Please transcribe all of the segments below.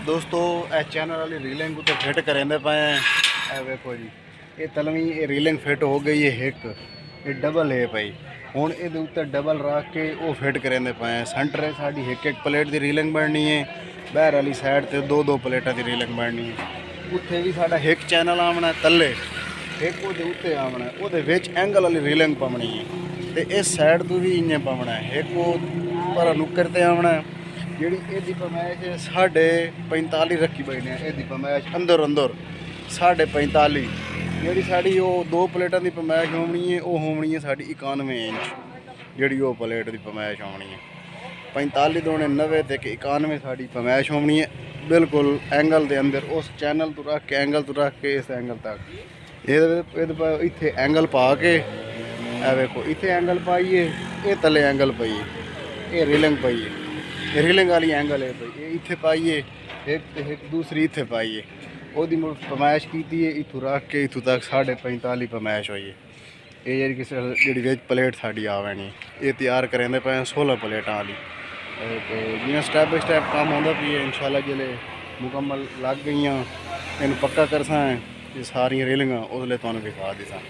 दोस्तों इस चैनल वाली रीलिंग तो फिट करेंदे पे हैं। वेखो जी ये तलवी रीलिंग फिट हो गई है एक, ये डबल है भाई। हुण इहदे उत्ते डबल रख के वो फिट करेंदे पे हैं। सेंटर साडी एक प्लेट की रीलिंग बननी है, बाहर वाली साइड ते दो प्लेटा की रीलिंग बननी है। उत्थे भी साडा एक चैनल आना है तले, एक उहदे उत्ते आना है, उहदे विच एंगल वाली रीलिंग पवनी है। तो इस साइड तो भी इं पवना है, एक वो पर नुक्कर ते आना है। जी यदी पमैश 45.5 रखी बैठे हैं, यदी पमैश अंदर अंदर 45.5। जी साड़ी वो दो प्लेटा की पमैश होनी है, वो होनी है साड़ी 91 इंच। जी वो प्लेट की पमैश होनी है 45 दूने 90 तो 91 साड़ी पमैश होनी है। बिल्कुल एंगल के अंदर उस चैनल तो रख के एंगल तो रख के इस एंगल तक ये इत्थे एंगल पा के वेखो इत्थे एंगल पाइए, ये तले एंगल पाइए, ये रीलिंग पाइए, रीलिंग वाली एंगल है भाई। ये इत्थे पाइए एक दूसरी इत्थे पाइए, ओदी मुड़ पमैश की इतों रख के इतों तक 45.5 पमैश हुई है। ये जी प्लेट साड़ी आनी ये तैयार करेंदे पे 16 प्लेटा वाली। तो जियां स्टैप बाई स्टैप काम आता पी है, इंशाल्लाह जिले मुकम्मल लग गई इन पक्का करसा है ये सारिया रेलिंगा उसले तुहानू दिखा देसा।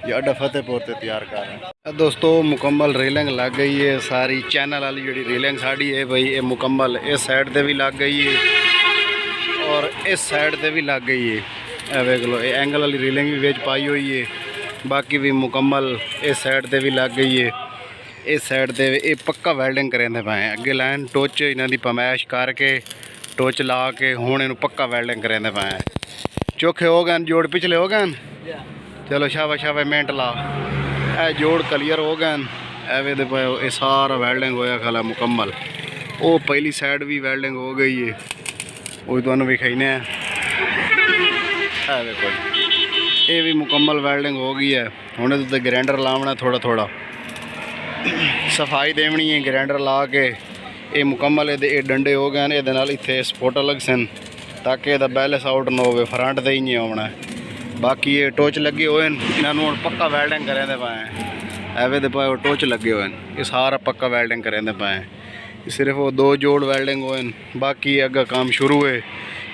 ये अड्डा फतेहपुर से तैयार कर रहे हैं। दोस्तों मुकम्मल रेलिंग लग गई है सारी, चैनल वाली जी रेलिंग साड़ी है भाई ये मुकम्मल इस साइड से भी लग गई है और इस साइड से भी लग गई है। वेख लो ये एंगल वाली रेलिंग भी विच पाई हुई है, बाकी भी मुकम्मल इस साइड से भी लग गई है। इस साइड से ये पक्का वेल्डिंग करेंदे पे हैं, अगे लैन टोच इन्हों की पमैश करके टोच ला के हुण इन्हूं पक्का वेल्डिंग करेंदे पे हैं। चोखे हो गए, जोड़ पिछले हो गए, चलो शाबाश शाबाश मिनट ला। ए जोड़ क्लीयर हो गए, एवे दे पे ये सारा वेल्डिंग होया खला मुकम्मल। वो पहली साइड भी वेल्डिंग हो गई है, वो तुहानू विखाईने देखो ये भी मुकम्मल वेल्डिंग हो गई है। हुण इहदे ग्राइंडर लावना थोड़ा थोड़ा सफाई देवनी है, ग्राइंडर ला के ये मुकम्मल ये डंडे हो गए ये इत्थे सपोर्ट अलग सन ताकि यदा बैलेंस आउट ना हो, फ्रंट से ही आना है। बाकी ये टोच लगे हुए इन्होंने पक्का वेल्डिंग करेंदे पे हैं। एवे दे पाए टोच लगे हुए ये सारा पक्का वेल्डिंग करेंदे पे हैं। सिर्फ वो दो जोड़ वेल्डिंग हुए, बाकी अगर काम शुरू है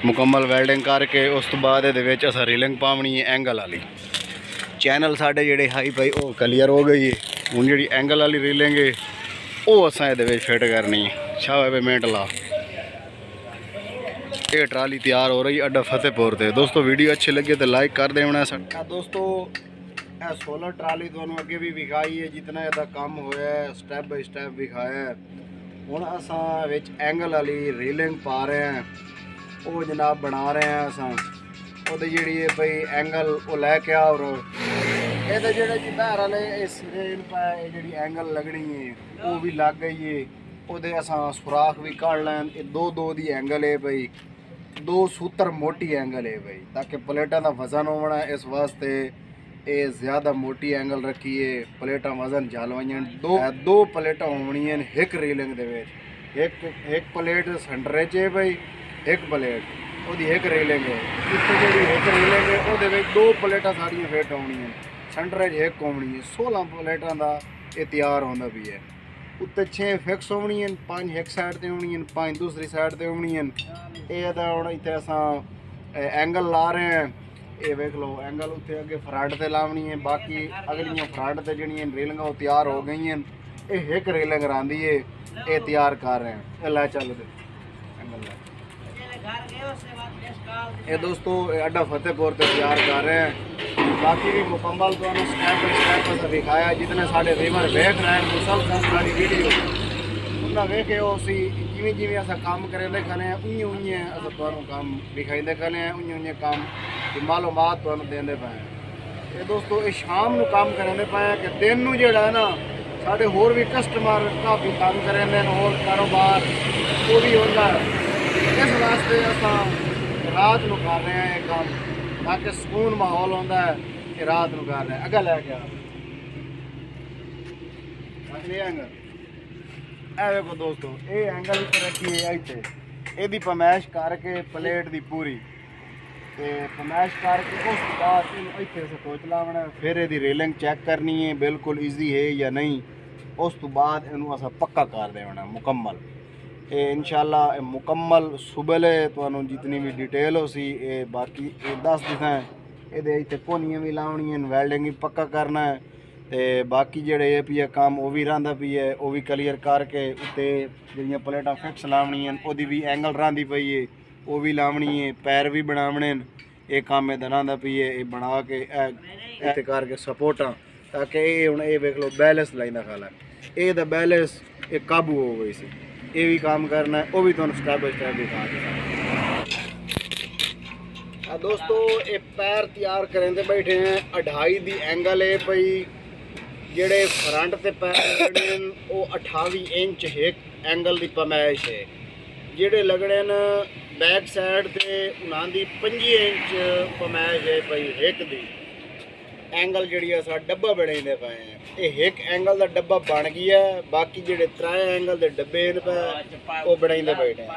मुकम्मल वेल्डिंग करके उस तो बाद ये अस रीलिंग पावनी है एंगल वाली। चैनल साढ़े जेडे हाई पाई वो क्लीयर हो गई है। हुण जी एंगल वाली रीलिंग है वो असा ये फिट करनी है। शाबाश मिनट ला। ये ट्राली तैयार हो रही अड्डा फतेहपुर से। दोस्तों वीडियो अच्छी लगे तो लाइक कर देना। दोस्तों 16 ट्राली तुहानू अगे भी विखाई है, जितना इसका काम होया है स्टैप बाई स्टैप विखाया है। हुण असां विच एंगल वाली रीलिंग पा रहे हैं, वो जनाब बना रहे हैं असां वो जी भाई एंगल वो लैके आ और ये जो जी बाहर वाले सिरे जी एंगल लगनी है वो भी लग गई है। वो असां सुराख भी कढ़ लैन, दो दो दी एंगल है भाई, दो सूत्र मोटी एंगल है भाई ताकि प्लेटा का वजन होना है। इस वास्ते ये ज़्यादा मोटी एंगल रखी है, प्लेटा वजन झलवाइया। दो प्लेटा होनी एक रीलिंग दे एक प्लेट सेंटर च है भाई, एक प्लेट वो एक रीलिंग है। इतने जी एक रीलिंग है वो दो प्लेटा साड़ियाँ फिट होनी सेंटर एक होनी है। 16 प्लेटा का ये तैयार होता भी है। उत्ते 6 फिक्स होनी, 5 एक साइड से होनी, 5 दूसरी साइड से होनी। ये हम इतने अस एंगल ला रहे हैं, ये वेख लो एंगल उत्थे अगे फ्रंट से लावनी है। बाकी अगलियाँ फ्रंट से जी रेलिंग वो तैयार हो गई हैं। ये एक रेलिंग रही है ये तैयार कर रहे हैं। लै चल एंगल ये दोस्तों अड्डा फतेहपुर से तैयार कर रहे हैं। बाकी भी मुकम्मल तो स्टैप बाई स्टैप दिखाया, जितने साढ़े वीवर वेख रहे हैं मुसलसल साड़ी वीडियो उन्हें वेखे उसी जिमें जिमें अस काम करेंदे खने उं उं अस काम दिखाइंदे खने उं काम की मालूमात तुहानू देंदे पे हैं। ये दोस्तों ये शाम को काम करेंदे पे हैं कि दिन में जोड़ा है ना साढ़े होर भी कस्टमर काफ़ी काम करेंदे होर कारोबार वो भी होता है। इस वास्ते अस रात को कर रहे हैं ये काम ताकि सुकून माहौल होता है। ये रात को कर रहे हैं अगर लैके आ देखो दोस्तों ये एंगल रखी है इतने यदी पमैश करके प्लेट की पूरी तो पमैश करके उस बाद इतने से टोच लावना, फिर यदी रेलिंग चेक करनी है बिल्कुल ईजी है या नहीं। उस तो बाद इनू अस पक्का कर देना मुकम्मल। ये इंशाल्लाह मुकम्मल सुबह तुहानू जितनी भी डिटेल हो सी ये बाकी ये दस दिखा ये इतने कोनियाँ भी लावनियां वैल्डिंग भी पक्का करना है तो बाकी जेडे ये पी काम वो भी रहा पी है वो भी क्लीयर करके उत्ते जिहड़ियां प्लेटां फिक्स लावनियां ओहदी भी एंगल रही पई है वो भी लावनी है पैर भी बनावने ये काम में रहा पी है ये बना के इत्ते करके सपोर्टा ताकि ये हुण ये वेख लो बैलेंस लाइंदा खाला ये दा बैलेंस ये काबू हो गई सी ये भी काम करना है वो भी तुहानू स्टैप बाय स्टैप दिखा देना। दोस्तों ये पैर तैयार करेंदे बैठे हैं 2.5 दी एंगल है पई जेडे फ्रंट ते पैर लगने वो 28 इंच एक एंगल दी पैमाइश है जेडे लगने बैक साइड ते उन्हां दी 25 इंच पैमाइश है पई एक दी एंगल जी असा डब्बा बनाते पे हैं ये एक एंगल का डब्बा बन गया है बाकी जेडे 3 एंगल के डब्बे पे वो बनाते बैठे हैं।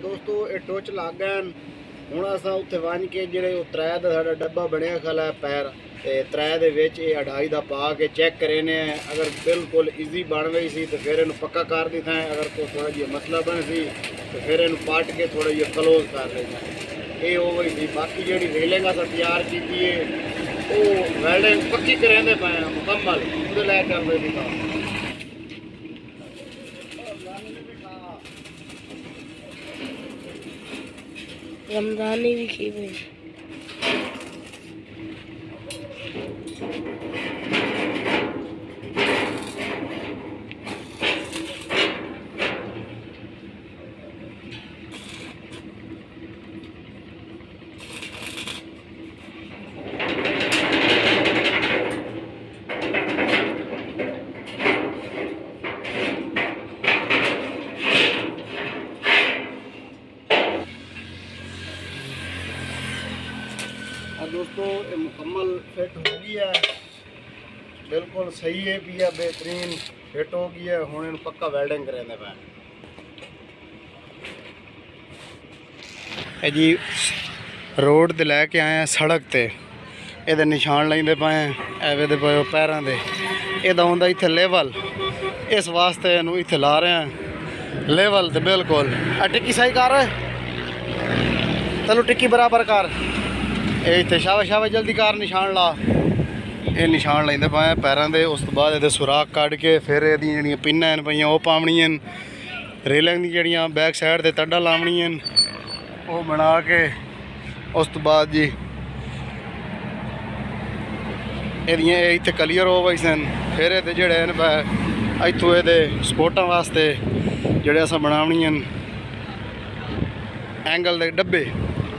दोस्तों ये टोच लग गए हूँ असा उत्थे वन के जो 3 का साडा डब्बा बनया खला है पैर तो 3 के 2.5 का पा के चेक करेने अगर बिल्कुल ईजी बन गई सी तो फिर इन पक्का कर दी था अगर कोई थोड़ा जी मसला बन सी तो फिर इन पाट के थोड़ा जी क्लोज कर लेना ये हो गई थी। बाकी जी रेलिंग अस तैयार की है वो वेल्डिंग पक्की करेंदे पे मुकम्मल वो लै चल रही थी। रमजानी भी की हुई दोस्तों ये मुकम्मल फिट हो गई है बिल्कुल सही है भी है बेहतरीन फिट हो गई है हूँ इन पक्का वेल्डिंग करेंदे पे जी रोड ते लैके आए हैं सड़क ते ये निशान लेंदे पे एवे दे पे पैरों के यदा होंदा इत्थे लेवल इस वास्ते इनू इत्थे ला रहे हैं लेवल ते बिल्कुल टिक्की सही कर चलो टिक्की बराबर कर ये इतने शाबाश शाबाश जल्दी कार निशान ला ये निशान लेंदे पे पैरों के उस तो बाद ये सुराख कट के फिर ये पिन्नां पे वो पावनियां रेलिंग दी जड़ियाँ बैक साइड से तड्डा लावनियां वो बना के उस तो बाद जी ये इतने क्लीयर हो गई सन फिर ये जोड़े इतों ये सपोर्टा वास्ते जोड़े अस बनावनियां एंगल के डब्बे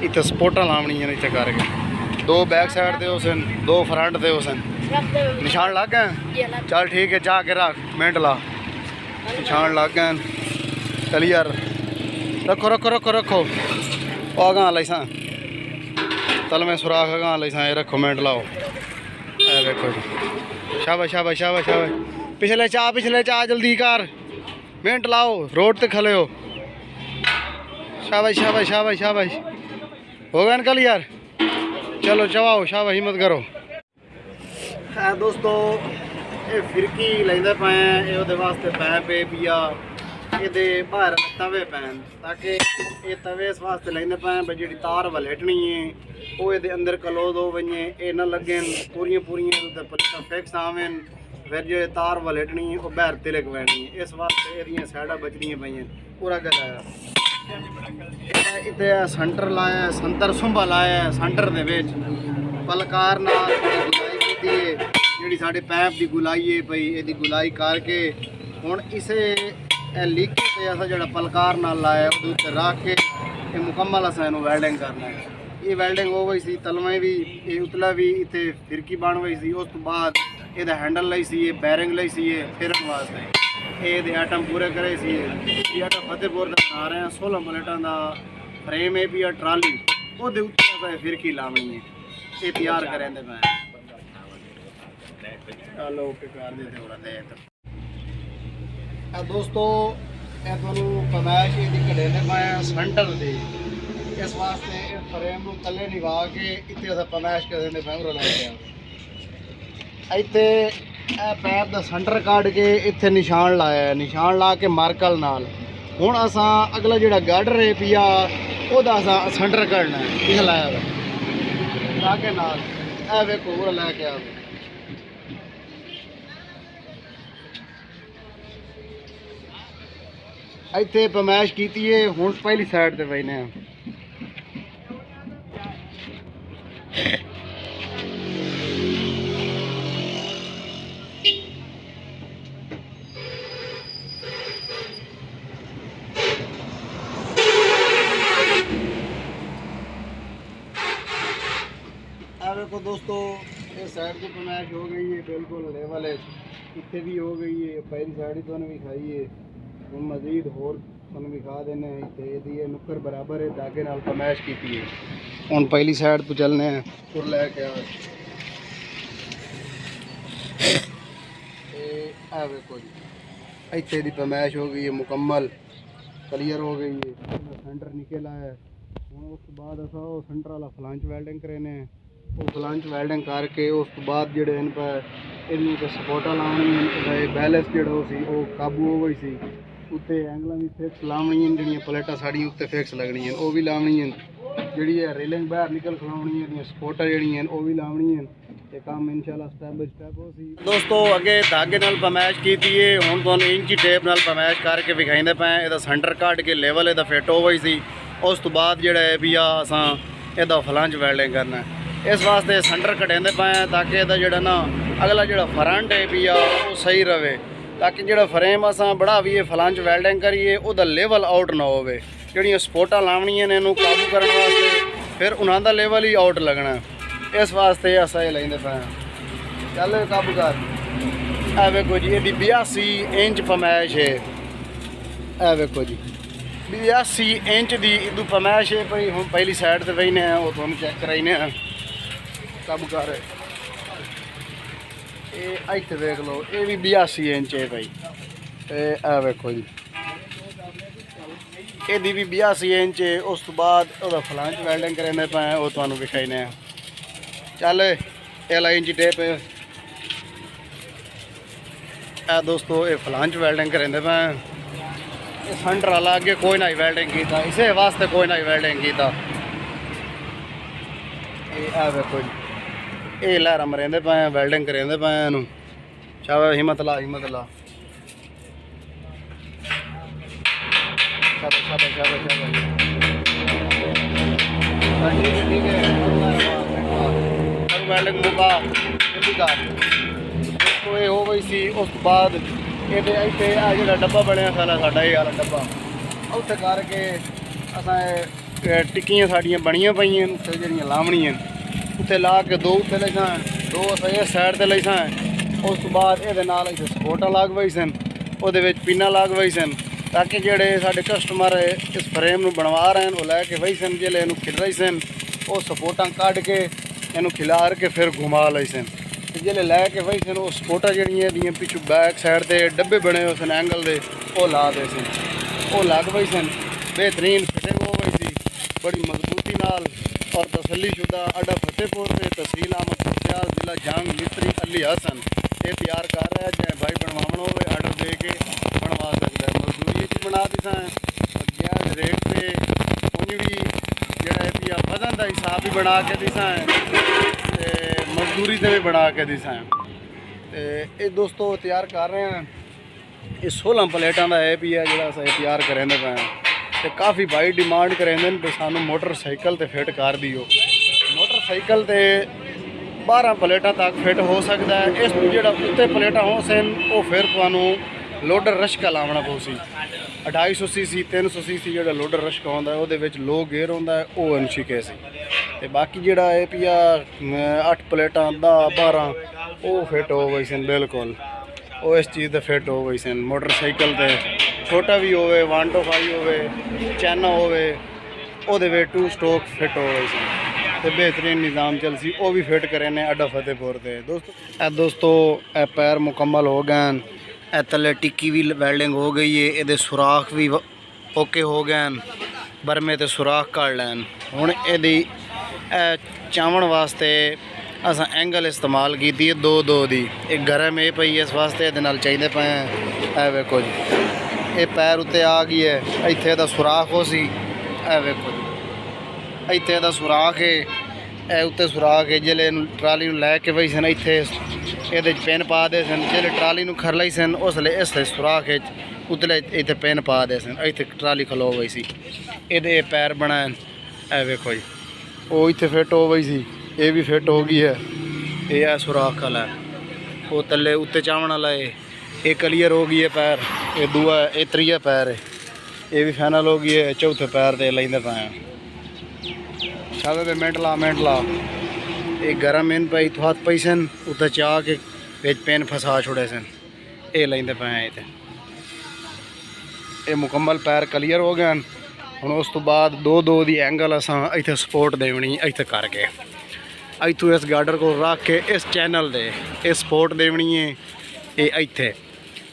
इतने सपोर्टा लावनियां इतने करके 2 बैक साइड दे सन 2 फ्रंट दे सन निशान लग गए चल ठीक है चाह के रख मिनट ला निशान लग गए क्लियर रखो रखो रखो रखो अगां लाइसा तल में सुराख अगां लाइसा ये रखो मिनट लाओ ए देखो जी शाबाश शाबाश शाबाश शाबाश पिछले चाह जल्दी कर मिनट लाओ रोड ते खले हो शाबाश शाबाश शाबाश शाबाश हो गया कल यार चलो चवाओ शाबाश हिम्मत करो। है दोस्तों ये फिरकी लेंदे पे ये वास्ते पै पे पिया ये बाहर तवे पैन ताकि ये तवे इस वास्ते लेंदे पे भाई जी तार वलेटनी है वो ये अंदर कलोज हो वजे ये ना लगे पूरियां पूरियां पलेटां फिक्स आवन फिर जो तार वलेटनी है वो बाहर तिलक पैनी है इस वास्ते ये साइडा बचनियां पे पूरा कराया इतने संटर लाया संतर सुंबा लाया संटर दे विच पलकार नाल गुलाई कीती है जिहड़ी साडे पैप दी गुलाई है पई इहदी गुलाई करके हुण इसे लीके ते असा जिहड़ा पलकार नाल लाया उहदे उत्ते रख के ये मुकम्मल असा इहनूं वेल्डिंग करना है। ये वेल्डिंग हो गई सी तलवें भी ये उतला भी इत्थे फिरकी बन गई सी उस तो बाद ਇਹਦਾ ਹੈਂਡਲ ਲਈ ਸੀ, ਇਹ ਬੈਰਿੰਗ ਲਈ ਸੀ, ਇਹ ਫਿਰਨ ਵਾਸਤੇ ਇਹਦੇ ਆਟਮ ਪੂਰੇ ਕਰੇ ਸੀ। ਇਹ ਆਟਾ ਫਤਿਹਪੁਰ ਦਾ ਬਣਾ ਰਹੇ ਹਾਂ 16 ਪਲੇਟਾਂ ਦਾ ਫਰੇਮ ਹੈ ਵੀ ਆ ਟਰਾਲੀ ਉਹਦੇ ਉੱਤੇ ਆਪਾਂ ਫਿਰਕੀ ਲਾਉਣੀ ਹੈ। ਇਹ ਤਿਆਰ ਕਰਿੰਦੇ ਮੈਂ ਚਲੋ ਓਕੇ ਕਰ ਦੇ ਤੇ ਉਹਨਾਂ ਦੇ ਆ ਦੋਸਤੋ ਇਹ ਤੁਹਾਨੂੰ ਫਰਮਾਇਸ਼ ਇਹਦੀ ਕਢੇਂਦੇ ਪਏ ਸੈਂਟਰ ਦੀ ਇਸ ਵਾਸਤੇ ਇਹ ਫਰੇਮ ਨੂੰ ਥੱਲੇ ਨਿਵਾ ਕੇ ਇੱਥੇ ਅਸਾਂ ਫਰਮਾਇਸ਼ ਕਰਦੇ ਪਏ ਉਹ ਲੈ ਕੇ ਇੱਥੇ ਇਹ ਪੈਰ ਦਾ ਸੈਂਟਰ ਕੱਢ ਕੇ ਇੱਥੇ ਨਿਸ਼ਾਨ ਲਾਇਆ, ਨਿਸ਼ਾਨ ਲਾ ਕੇ ਮਾਰਕਲ ਨਾਲ ਹੁਣ ਅਸਾਂ ਅਗਲਾ ਜਿਹੜਾ ਗਾਰਡਰ ਹੈ ਪਿਆ ਉਹਦਾ ਅਸਾਂ ਸੈਂਟਰ ਕੱਢਣਾ ਹੈ। ਇਹ ਲਾਇਆ ਵਾ ਧਾਗੇ ਨਾਲ ਇਹ ਵੇਖੋ ਉਹ ਲੈ ਕੇ ਆਵੇ ਇੱਥੇ ਫਰਮਾਇਸ਼ ਕੀਤੀ ਹੈ। ਹੁਣ ਪਹਿਲੀ ਸਾਈਡ ਤੇ ਬੈਠੇ ਆ देखो दोस्तों ये साइड की फरमाइश हो गई है बिल्कुल लेवल है, इतने भी हो गई है। पहली साइड ही तुम भी खाई है, हम मजीद होर तुम भी खा देने ये नुक्कर बराबर है धागे नाल फरमाइश की है। हम पहली साइड तो चलने हैं फिर लैके आ देखो जी इतने की फरमाइश हो गई है मुकम्मल क्लियर हो गई है। सेंटर निकल आया हूँ उस बाद असा वो सेंटर वाला फ्लांच वेल्डिंग करेने वो फ्लांच वेल्डिंग करके उस तो बाद जोड़े इन पर इन्नी तो सपोर्टा लावनी बैलेंस जो काबू हो गई सी उत्ते एंगलों भी फिक्स लावनी जी प्लेटा साड़ी उत्ते फिक्स लगनी वो भी लावनी जी रेलिंग बाहर निकल खलावनी है सपोर्टा जी वो भी लावनी है। ये काम इंशाल्लाह स्टेप बाय स्टेप हो सी। दोस्तों अगे धागे नाल फरमाइश की है हुण तुहानूं इंची टेप नाल फरमाइश करके विखाइंदे पे इहदा सेंटर कट के लेवल इहदा फिट हो गई सी। उस तो बाद जिहड़ा है भी असां इहदा फ्लांच वेल्डिंग करना है। इस वास्ते सेंटर कटेंदे पे ताकि इहदा जिहड़ा ना अगला जिहड़ा फ्रंट है भी वो सही रहे ताकि जिहड़ा फ्रेम असां बढ़ावीए फ्लांच वेल्डिंग करिए उहदा लेवल आउट ना होवे। जिहड़ियां सपोर्टां लावणियां ने इहनूं काबू करने वास्ते फिर उन्हां दा लेवल ही आउट लगना इस वास्ते असां ये लैंदे पे चल काबू कर। ए वेखो जी इहदी 82 इंच फरमाइश है। ए वेखो जी 82 इंच की इदू फरमाइश है भाई। हम पहली साइड से बहने हैं वो तुम चेक कराइने काबू कर इतने देख लो ये भी 82 इंच है भाई। ए वेखो जी यदि भी 82 इंच है। उस तो बाद वो फ्लांच वेल्डिंग करेंदे पे वो तुहानूं विखाइने चल ये ला इंची टेप है। दोस्तों ये फ्लांच वेल्डिंग करेंदे पे सेंटर वाला अगे कोई ना वेल्डिंग किया इस वास्ते कोई ना वेल्डिंग किया। देखो जी ये लहरा मरेंदे पे वेल्डिंग करेंदे पे शाबाश हिम्मत ला हिम्मत ला शाबाश शाबाश शाबाश शाबाश ठीक है वेल्डिंग मुका जल्दी कर। तो ये हो गई सी। उस बाद ये इतने आ जो डब्बा बनया सारा साडा ये वाला डब्बा उत्थे करके असां टिक्कियां साड़ियां बनियां पईयां उत्थे जेहड़ियां लावणियां उत्थे ला के दो उत्ते लैसां दो असां इस साइड ते लैसां। उस तो बाद ये नाल इत्थे सपोर्टां लगवाई सन उहदे विच पिन्नां लगवाई सन ताकि जेहड़े साडे कस्टमर इस फ्रेम नूं बनवा रहे हैं वो लैके वही सन जिहले इहनूं खिल रही सन वो सपोर्टां कढ के इहनूं खिलार के फिर घुमा लई सन जिले लैके वही सन वो सपोर्टां जिहड़ियां पिछू बैक साइड ते डब्बे बने हुए सन एंगल दे वो ला दे सन वो लग पई सन बेहतरीन फिटिंग हो गई सी बड़ी मजबूती नाल और तसल्लीशुदा। अड्डा फतेहपुर से तहसील अहमद खुर्सियार जिला जंग मिस्त्री अली हसन ये तैयार कर रहा है। चाहे भाई बनवाना हो आर्डर दे के बनवा सकता है। मजदूरी बना दी गैस रेट पे उन्हें भी जोड़ा भी वजन का हिसाब भी बना के दी मजदूरी से भी बना के दी ये दोस्तों तैयार कर रहे हैं। ये 16 प्लेटां का है भी है जो तैयार करेंदे पे तो काफ़ी भाई डिमांड करेंदे भी सानू मोटरसाइकिल ते फिट कर दियो। मोटरसाइकिल ते 12 प्लेटां तक फिट हो सकता है। इस जो उत्ते प्लेटां हो सन वो फिर तुहानू लोडर रश्का लावना पौसी 250 सीसी 300 सीसी जो लोडर रश्का होंदा है वो लो गेयर होंदा है वो अनशिके सी। ते बाकी जोड़ा है पिया 8 प्लेटां 10 12 ਉਹ ਫਿੱਟ ਹੋ ਗਈ ਸਨ ਬਿਲਕੁਲ। ਉਹ ਇਸ ਚੀਜ਼ ਤੇ ਫਿੱਟ ਹੋ ਗਈ ਸਨ। ਮੋਟਰਸਾਈਕਲ ਤੇ ਛੋਟਾ ਵੀ ਹੋਵੇ 1 to 5 ਹੋਵੇ ਚਾਈਨਾ ਹੋਵੇ ਉਹਦੇ ਵਿੱਚ 2 ਸਟੋਕ ਫਿੱਟ ਹੋ ਗਈ ਸਨ ਤੇ ਬਿਹਤਰੀਨ ਨਿਜ਼ਾਮ ਚੱਲ ਸੀ। ਉਹ ਵੀ ਫਿੱਟ ਕਰੇ ਨੇ ਅੱਡਾ ਫਤਿਹपुਰ ਤੇ। ਦੋਸਤੋ ਇਹ ਪੈਰ ਮੁਕੰਮਲ ਹੋ ਗਏ ਹਨ। ਇਹ ਥੱਲੇ ਟਿੱਕੀ ਵੀ ਵੈਲਡਿੰਗ ਹੋ ਗਈ ਹੈ। ਇਹਦੇ ਸੁਰਾਖ ਵੀ ਓਕੇ ਹੋ ਗਏ ਹਨ। ਬਰਮੇ ਤੇ ਸੁਰਾਖ ਕੱਢ ਲੈਣ। ਹੁਣ ਇਹਦੀ ਚਾਵਣ ਵਾਸਤੇ ਅਸਾਂ ਐਂਗਲ ਇਸਤੇਮਾਲ ਕੀਤੀ ਹੈ 2-2 ਦੀ। ਇਹ ਗਰਮ ਇਹ ਪਈ ਇਸ ਵਾਸਤੇ ਇਹਦੇ ਨਾਲ ਚਾਹੀਦੇ ਪਏ। ਇਹ ਵੇਖੋ ਜੀ ਇਹ ਪੈਰ ਉੱਤੇ ਆ ਗਈ ਹੈ। ਇੱਥੇ ਦਾ ਸੁਰਾਖ ਹੋ ਸੀ। ਇਹ ਵੇਖੋ ਜੀ ਇੱਥੇ ਦਾ ਸੁਰਾਖ ਹੈ। ਇਹ ਉੱਤੇ ਸੁਰਾਖ ਹੈ। ਜਿਹੜੇ ਇਹਨੂੰ ਟਰਾਲੀ ਨੂੰ ਲੈ ਕੇ ਵਈ ਸਨ ਇੱਥੇ ਇਹਦੇ 'ਚ ਪਿੰਨ ਪਾ ਦੇ ਸਨ। ਜਿਹੜੇ ਟਰਾਲੀ ਨੂੰ ਖਰਲਾਈ ਸਨ ਉਸ ਲਈ ਇਸ ਸੁਰਾਖ ਵਿੱਚ ਉਤਲੇ ਇੱਥੇ ਪਿੰਨ ਪਾ ਦੇ ਸਨ। ਇੱਥੇ ਟਰਾਲੀ ਖਲੋ ਗਈ ਸੀ। ਇਹਦੇ ਇਹ ਪੈਰ ਬਣਾਏ। ਇਹ ਵੇਖੋ ਜੀ ਉਹ ਇੱਥੇ ਫਿੱਟ ਹੋ ਗਈ ਸੀ। ਇਹ ਵੀ ਫਿੱਟ ਹੋ ਗਈ ਹੈ। ਇਹ ਆ ਸੁਰਾਖ ਵਾਲਾ ਉਹ ਥੱਲੇ ਉੱਤੇ ਚਾਵਣ ਵਾਲਾ ਹੈ। ਇਹ ਕਲੀਅਰ ਹੋ ਗਈ ਹੈ ਪੈਰ। ਇਹ ਦੂਆ ਇਹ ਤੀਆ ਪੈਰ ਹੈ। ਇਹ ਵੀ ਫਾਈਨਲ ਹੋ ਗਈ ਹੈ। ਚੌਥੇ ਪੈਰ ਤੇ ਲੈਂਦੇ ਪਏ ਛਾਵੇ पे ਮਿੰਟ ਲਾ ਇਹ ਗਰਮ ਇਨ ਪਈ ਹੱਥ ਪਈ ਸਨ ਉੱਤੇ ਚਾਹ ਕੇ ਵਿੱਚ ਪੈਨ ਫਸਾ ਛੋੜੇ ਸਨ। ਇਹ ਲੈਂਦੇ ਪਏ ਇੱਥੇ। ਇਹ ਮੁਕੰਮਲ ਪੈਰ ਕਲੀਅਰ ਹੋ ਗਏ ਹਨ। ਹੁਣ ਉਸ ਤੋਂ ਬਾਅਦ 2-2 ਦੀ ਐਂਗਲ ਅਸਾਂ ਇੱਥੇ ਸਪੋਰਟ ਦੇਣੀ ਇੱਥੇ ਕਰਕੇ ਇੱਥੋਂ ਇਸ ਗਾਰਡਰ को ਰੱਖ ਕੇ ਇਸ ਚੈਨਲ ਦੇ ਇਹ ਸਪੋਰਟ ਦੇਣੀ ਹੈ। ਇਹ ਇੱਥੇ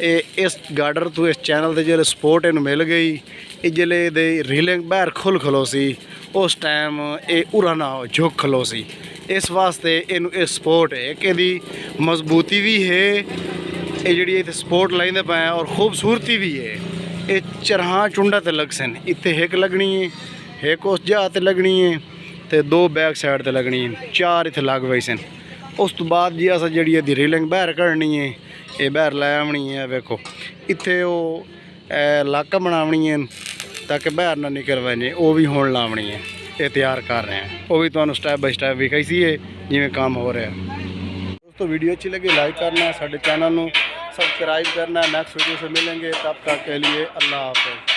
ਇਹ ਇਸ ਗਾਰਡਰ ਤੋਂ ਇਸ ਚੈਨਲ ਦੇ ਜਿਹੜੇ ਸਪੋਰਟ ਇਹਨੂੰ ਮਿਲ ਗਈ ਇਹ ਜਿਹੜੇ ਇਹਦੇ ਰੀਲਿੰਗ ਬਾਹਰ ਖੁੱਲ੍ਹ ਸੀ ਉਸ ਟਾਈਮ ਇਹ ਉਰਾ ਨਾ ਝੁਕ ਖਲੋ ਸੀ। ਇਸ ਵਾਸਤੇ ਇਹਨੂੰ ਇਹ ਸਪੋਰਟ ਹੈ ਕਿ ਇਹਦੀ ਮਜ਼ਬੂਤੀ ਵੀ ਹੈ। ਇਹ ਜਿਹੜੀ ਇੱਥੇ ਸਪੋਰਟ ਲਾਈਂਦੇ ਪਏ ਔਰ ਖੂਬਸੂਰਤੀ ਵੀ ਹੈ। ਇਹ ਚਰਹਾਂ ਚੁੰਡਾ ਤੇ ਲੱਗ ਸਨ। ਇੱਥੇ ਹਿੱਕ ਲੱਗਣੀ ਹੈ ਹਿੱਕ ਉਸ ਜਗ੍ਹਾ ਤੇ ਲੱਗਣੀ ਹੈ ਤੇ 2 ਬੈਕ ਸਾਈਡ ਤੇ ਲੱਗਣੀ ਹੈ। 4 ਇੱਥੇ ਲੱਗ ਪਈ ਸਨ। ਉਸ ਤੋਂ ਬਾਅਦ ਜੀ ਅਸਾਂ ਜਿਹੜੀ ਇਹਦੀ ਰੀਲਿੰਗ ਬਾਹਰ ਕੱਢਣੀ ਹੈ ਇਹ ਬਾਹਰ ਲੈ ਆਉਣੀ ਹੈ। ਵੇਖੋ ਇੱਥੇ ਉਹ ਲਾਕਾ ਬਣਾਉਣੀ ਹੈ ਤਾਂ ਕਿ ਬਾਹਰ ਨਾ ਨਿਕਲ ਵਜੇ। ਉਹ ਵੀ ਹੁਣ ਲਾਉਣੀ ਹੈ। ਇਹ ਤਿਆਰ ਕਰ ਰਹੇ ਹਾਂ। ਉਹ ਵੀ ਤੁਹਾਨੂੰ ਸਟੈਪ ਬਾਈ ਸਟੈਪ ਵਿਖਾਈ ਸੀ ਜਿਵੇਂ ਕੰਮ ਹੋ ਰਿਹਾ। ਦੋस्तों वीडियो अच्छी लगी लाइक करना, साढ़े चैनल को सब्सक्राइब करना। नेक्स्ट वीडियो से मिलेंगे, तब तक के लिए अल्लाह हाफ़िज़।